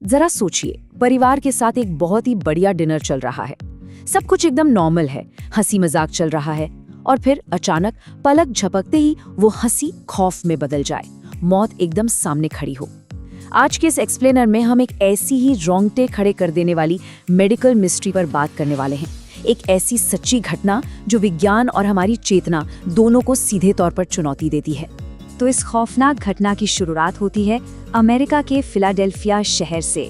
जरा सोचिए, परिवार के साथ एक बहुत ही बढ़िया डिनर चल रहा है, सब कुछ एकदम नॉर्मल है, हंसी मजाक चल रहा है, और फिर अचानक पलक झपकते ही वो हंसी खौफ में बदल जाए, मौत एकदम सामने खड़ी हो। आज के इस एक्सप्लेनर में हम एक ऐसी ही रोंगटे खड़े कर देने वाली मेडिकल मिस्ट्री पर बात करने वाले हैं। एक ऐसी सच्ची घटना जो विज्ञान और हमारी चेतना दोनों को सीधे तौर पर चुनौती देती है। तो इस खौफनाक घटना की शुरुआत होती है अमेरिका के फिलाडेल्फिया शहर से।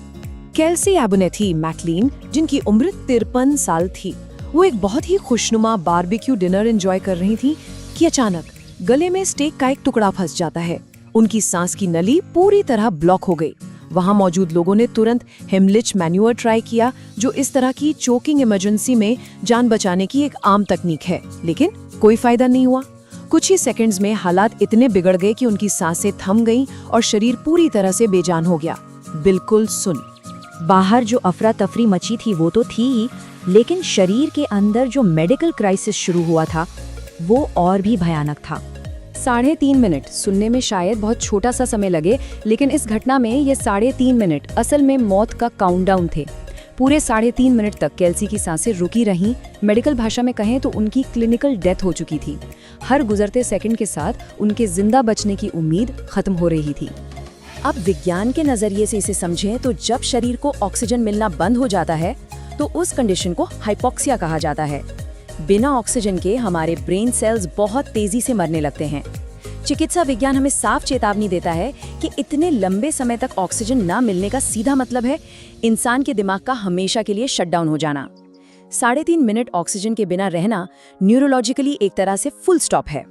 केल्सी एबोनेथी मैकलीन, जिनकी उम्र 53 साल थी, वो एक बहुत ही खुशनुमा बारबेक्यू डिनर एंजॉय कर रही थी कि अचानक गले में स्टेक का एक टुकड़ा फंस जाता है। उनकी सांस की नली पूरी तरह ब्लॉक हो गई। वहां मौजूद लोगों ने तुरंत हेमलिच मैन्यूअर ट्राई किया, जो इस तरह की चोकिंग इमरजेंसी में जान बचाने की एक आम तकनीक है, लेकिन कोई फायदा नहीं हुआ। कुछ ही सेकंड्स में हालात इतने बिगड़ गए कि उनकी सांसें थम गईं और शरीर पूरी तरह से बेजान हो गया, बिल्कुल सुन। बाहर जो अफरा तफरी मची थी वो तो थी ही, लेकिन शरीर के अंदर जो मेडिकल क्राइसिस शुरू हुआ था वो और भी भयानक था। 3.5 मिनट सुनने में शायद बहुत छोटा सा समय लगे, लेकिन इस घटना में ये 3.5 मिनट असल में मौत का काउंटडाउन थे। पूरे 3.5 मिनट तक केल्सी की सांसें रुकी रहीं। मेडिकल भाषा में कहें तो उनकी क्लिनिकल डेथ हो चुकी थी। हर गुजरते सेकंड के साथ उनके जिंदा बचने की उम्मीद खत्म हो रही थी। अब विज्ञान के नजरिए से इसे समझें तो जब शरीर को ऑक्सीजन मिलना बंद हो जाता है तो उस कंडीशन को हाइपोक्सिया कहा जाता है। बिना ऑक्सीजन के हमारे ब्रेन सेल्स बहुत तेजी से मरने लगते हैं। चिकित्सा विज्ञान हमें साफ चेतावनी देता है कि इतने लंबे समय तक ऑक्सीजन ना मिलने का सीधा मतलब है इंसान के दिमाग का हमेशा के लिए शटडाउन हो जाना। 3.5 मिनट ऑक्सीजन के बिना रहना न्यूरोलॉजिकली एक तरह से फुल स्टॉप है।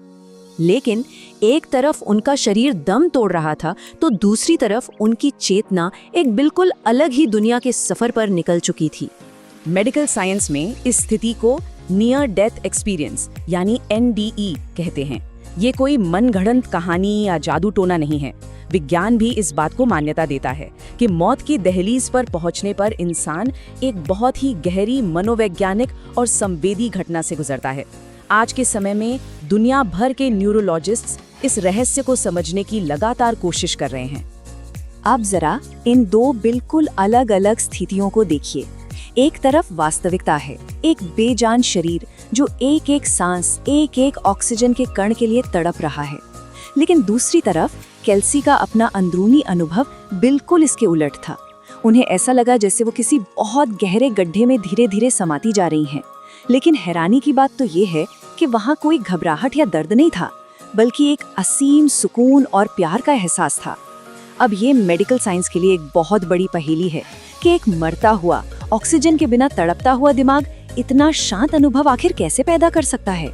लेकिन एक तरफ उनका शरीर दम तोड़ रहा था तो दूसरी तरफ उनकी चेतना एक बिल्कुल अलग ही दुनिया के सफर पर निकल चुकी थी। मेडिकल साइंस में इस स्थिति को नियर डेथ एक्सपीरियंस यानी NDE कहते हैं। ये कोई मनगढ़ंत कहानी या जादू टोना नहीं है। विज्ञान भी इस बात को मान्यता देता है कि मौत की दहलीज पर पहुंचने पर इंसान एक बहुत ही गहरी मनोवैज्ञानिक और संवेदी घटना से गुजरता है। आज के समय में दुनिया भर के न्यूरोलॉजिस्ट्स इस रहस्य को समझने की लगातार कोशिश कर रहे हैं। अब जरा इन दो बिल्कुल अलग अलग स्थितियों को देखिए। एक तरफ वास्तविकता है, एक बेजान शरीर जो एक एक सांस, एक एक ऑक्सीजन के कण के लिए तड़प रहा है। लेकिन दूसरी तरफ केल्सी का अपना अंदरूनी अनुभव बिल्कुल इसके उलट था। उन्हें ऐसा लगा जैसे वो किसी बहुत गहरे गड्ढे में धीरे धीरे समाती जा रही हैं। लेकिन हैरानी की बात तो ये है कि वहाँ कोई घबराहट या दर्द नहीं था, बल्कि एक असीम सुकून और प्यार का एहसास था। अब ये मेडिकल साइंस के लिए एक बहुत बड़ी पहेली है कि एक मरता हुआ, ऑक्सीजन के बिना तड़पता हुआ दिमाग इतना शांत अनुभव आखिर कैसे पैदा कर सकता है।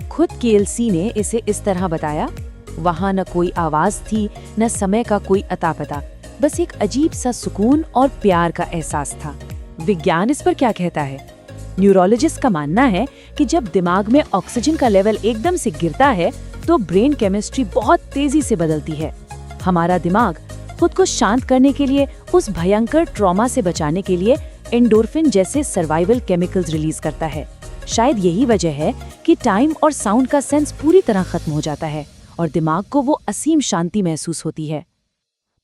खुद केल्सी ने इसे इस तरह बताया, वहाँ न कोई आवाज थी, न समय का कोई अता पता, बस एक अजीब सा सुकून और प्यार का एहसास था। विज्ञान इस पर क्या कहता है? न्यूरोलॉजिस्ट का मानना है कि जब दिमाग में ऑक्सीजन का लेवल एकदम से गिरता है तो ब्रेन केमिस्ट्री बहुत तेजी से बदलती है। हमारा दिमाग खुद को शांत करने के लिए, उस भयंकर ट्रॉमा से बचाने के लिए एंडोर्फिन जैसे सर्वाइवल केमिकल्स रिलीज करता है। शायद यही वजह है कि टाइम और साउंड का सेंस पूरी तरह खत्म हो जाता है और दिमाग को वो असीम शांति महसूस होती है।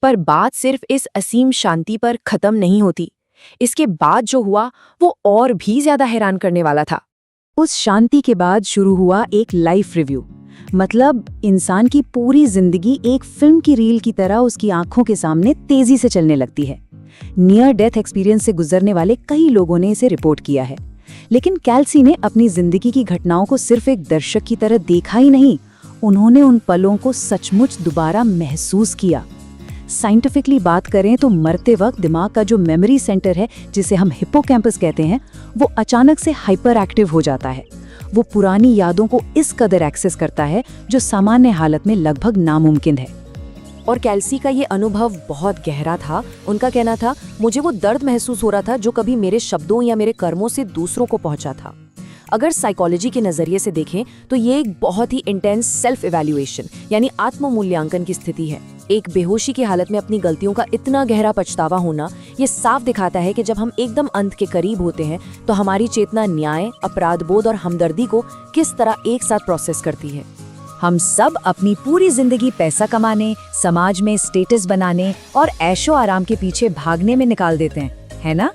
पर बात सिर्फ इस असीम शांति पर खत्म नहीं होती। इसके बाद जो हुआ वो और भी ज्यादा हैरान करने वाला था। उस शांति के बाद शुरू हुआ एक लाइफ रिव्यू। मतलब इंसान की पूरी जिंदगी एक फिल्म की रील की तरह उसकी आंखों के सामने तेजी से चलने लगती है। नियर डेथ एक्सपीरियंस से गुजरने वाले कई लोगों ने इसे रिपोर्ट किया है। लेकिन केल्सी ने अपनी जिंदगी की घटनाओं को सिर्फ एक दर्शक की तरह देखा ही नहीं, उन्होंने उन पलों को सचमुच दोबारा महसूस किया। साइंटिफिकली बात करें तो मरते वक्त दिमाग का जो मेमोरी सेंटर है, जिसे हम हिप्पोकैम्पस कहते हैं, वो अचानक से हाइपर एक्टिव हो जाता है। वो पुरानी यादों को इस कदर एक्सेस करता है जो सामान्य हालत में लगभग नामुमकिन है। और केल्सी का ये अनुभव बहुत गहरा था। उनका कहना था, मुझे वो दर्द महसूस हो रहा था जो कभी मेरे शब्दों या मेरे कर्मों से दूसरों को पहुंचा था। अगर साइकोलॉजी के नजरिए से देखें तो ये एक बहुत ही इंटेंस सेल्फ इवैल्यूएशन यानी आत्म मूल्यांकन की स्थिति है। एक बेहोशी की हालत में अपनी गलतियों का इतना गहरा पछतावा होना ये साफ दिखाता है कि जब हम एकदम अंत के करीब होते हैं तो हमारी चेतना न्याय, अपराध बोध और हमदर्दी को किस तरह एक साथ प्रोसेस करती है। हम सब अपनी पूरी जिंदगी पैसा कमाने, समाज में स्टेटस बनाने और ऐशो आराम के पीछे भागने में निकाल देते हैं, है ना?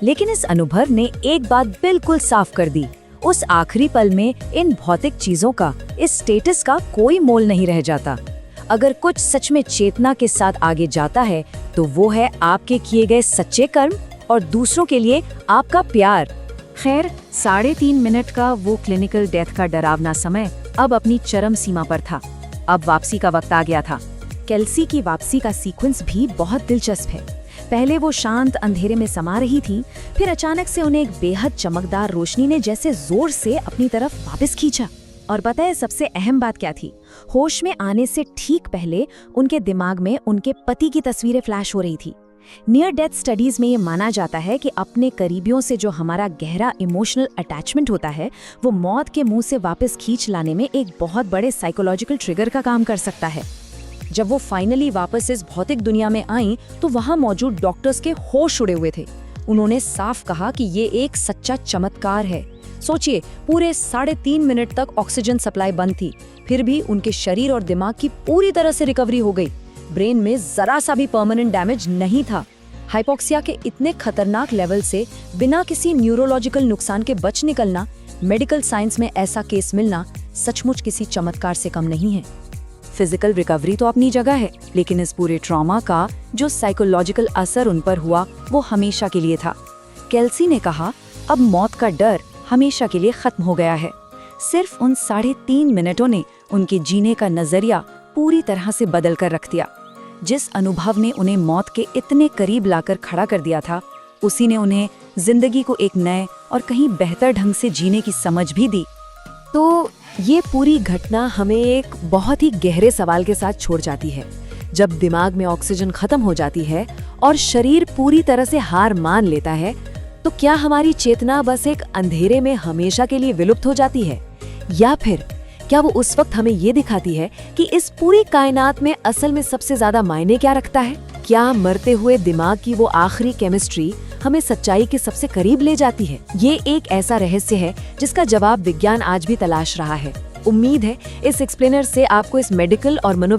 लेकिन इस अनुभव ने एक बात बिल्कुल साफ कर दी। उस आखिरी पल में इन भौतिक चीजों का, इस स्टेटस का कोई मोल नहीं रह जाता। अगर कुछ सच में चेतना के साथ आगे जाता है तो वो है आपके किए गए सच्चे कर्म और दूसरों के लिए आपका प्यार। खैर, 3.5 मिनट का वो क्लिनिकल डेथ का डरावना समय अब अपनी चरम सीमा पर था। अब वापसी का वक्त आ गया था। केल्सी की वापसी का सीक्वेंस भी बहुत दिलचस्प है। पहले वो शांत अंधेरे में समा रही थी, फिर अचानक से उन्हें एक बेहद चमकदार रोशनी ने जैसे जोर से अपनी तरफ वापस खींचा। और पता है सबसे अहम बात क्या थी? होश में आने से ठीक पहले उनके दिमाग में उनके पति की तस्वीरें फ्लैश हो रही थी। नियर डेथ स्टडीज में ये माना जाता है कि अपने करीबियों से जो हमारा गहरा इमोशनल अटैचमेंट होता है, वो मौत के मुंह से वापस खींच लाने में एक बहुत बड़े साइकोलॉजिकल ट्रिगर का काम कर सकता है। जब वो फाइनली वापस इस भौतिक दुनिया में आईं, तो वहां मौजूद डॉक्टर्स के होश उड़े हुए थे। उन्होंने साफ कहा कि ये एक सच्चा चमत्कार है। सोचिए, पूरे 3.5 मिनट तक ऑक्सीजन सप्लाई बंद थी, फिर भी उनके शरीर और दिमाग की पूरी तरह से रिकवरी हो गई। ब्रेन में जरा सा भी परमानेंट डैमेज नहीं था। हाइपोक्सिया के इतने खतरनाक लेवल से बिना किसी न्यूरोलॉजिकल नुकसान के बच निकलना, मेडिकल साइंस में ऐसा केस मिलना सचमुच किसी चमत्कार से कम नहीं है। फिजिकल रिकवरी तो अपनी जगह है, लेकिन इस पूरे ट्रॉमा का जो साइकोलॉजिकल असर उन पर हुआ, वो हमेशा के लिए था। केल्सी ने कहा, अब मौत का डर हमेशा के लिए खत्म हो गया है। सिर्फ उन 3.5 मिनटों ने उनके जीने का नजरिया पूरी तरह से बदल कर रख दिया। जिस अनुभव ने उन्हें मौत के इतने करीब लाकर खड़ा कर दिया था, उसी ने उन्हें जिंदगी को एक नए और कहीं बेहतर ढंग से जीने की समझ भी दी। तो ये पूरी घटना हमें एक बहुत ही गहरे सवाल के साथ छोड़ जाती है। जब दिमाग में ऑक्सीजन खत्म हो जाती है और शरीर पूरी तरह से हार मान लेता है, तो क्या हमारी चेतना बस एक अंधेरे में हमेशा के लिए विलुप्त हो जाती है? या फिर क्या वो उस वक्त हमें ये दिखाती है कि इस पूरी कायनात में असल में सबसे ज्यादा मायने क्या रखता है? क्या मरते हुए दिमाग की वो आखिरी केमिस्ट्री हमें सच्चाई के सबसे करीब ले जाती है? ये एक ऐसा रहस्य है जिसका जवाब विज्ञान आज भी तलाश रहा है। उम्मीद है इस एक्सप्लेनर से आपको इस मेडिकल और